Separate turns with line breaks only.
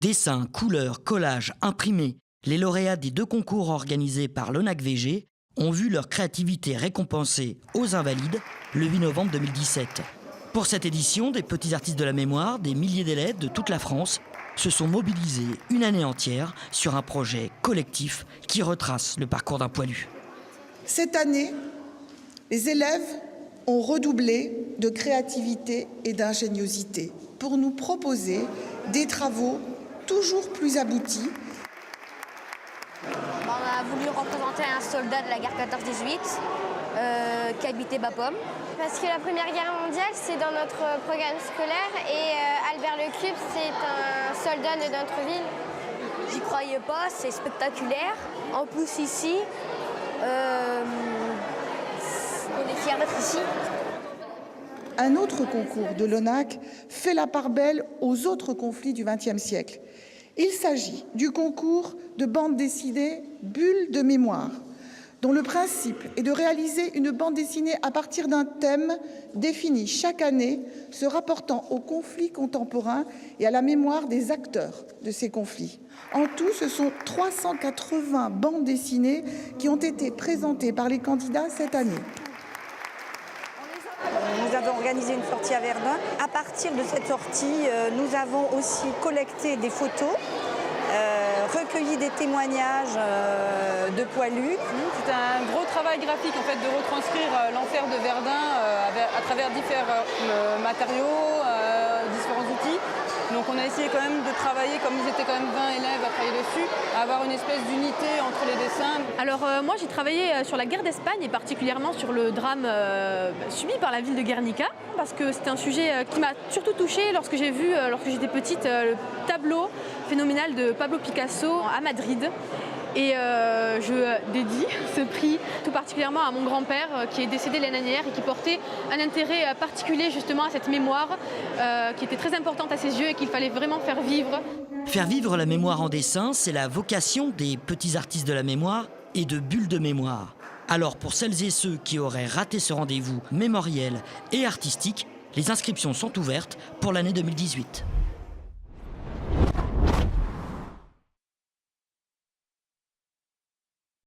Dessins, couleurs, collages, imprimés, les lauréats des 2 concours organisés par l'ONAC-VG ont vu leur créativité récompensée aux Invalides le 8 novembre 2017. Pour cette édition, des petits artistes de la mémoire, des milliers d'élèves de toute la France se sont mobilisés une année entière sur un projet collectif qui retrace le parcours d'un poilu.
Cette année, les élèves ont redoublé de créativité et d'ingéniosité pour nous proposer des travaux toujours plus aboutis.
On a voulu représenter un soldat de la guerre 14-18 qui habitait Bapaume.
Parce que la Première Guerre mondiale, c'est dans notre programme scolaire et Albert Lecube, c'est un soldat de notre ville.
J'y croyais pas, c'est spectaculaire. En plus ici, on est fiers d'être ici.
Un autre concours de l'ONAC fait la part belle aux autres conflits du XXe siècle. Il s'agit du concours de bande dessinée Bulles de mémoire, dont le principe est de réaliser une bande dessinée à partir d'un thème défini chaque année se rapportant aux conflits contemporains et à la mémoire des acteurs de ces conflits. En tout, ce sont 380 bandes dessinées qui ont été présentées par les candidats cette année.
Nous avons organisé une sortie à Verdun. À partir de cette sortie, nous avons aussi collecté des photos, recueilli des témoignages de poilus.
C'était un gros travail graphique en fait, de retranscrire l'enfer de Verdun à travers différents matériaux, différents outils. Donc on a essayé quand même de travailler, comme ils étaient quand même 20 élèves à travailler dessus, à avoir une espèce d'unité entre les dessins.
Alors moi j'ai travaillé sur la guerre d'Espagne et particulièrement sur le drame subi par la ville de Guernica, parce que c'était un sujet qui m'a surtout touchée lorsque j'ai vu, lorsque j'étais petite, le tableau phénoménal de Pablo Picasso à Madrid. Et je dédie ce prix tout particulièrement à mon grand-père qui est décédé l'année dernière et qui portait un intérêt particulier justement à cette mémoire qui était très importante à ses yeux et qu'il fallait vraiment faire vivre.
Faire vivre la mémoire en dessin, c'est la vocation des petits artistes de la mémoire et de Bulles de mémoire. Alors pour celles et ceux qui auraient raté ce rendez-vous mémoriel et artistique, les inscriptions sont ouvertes pour l'année 2018.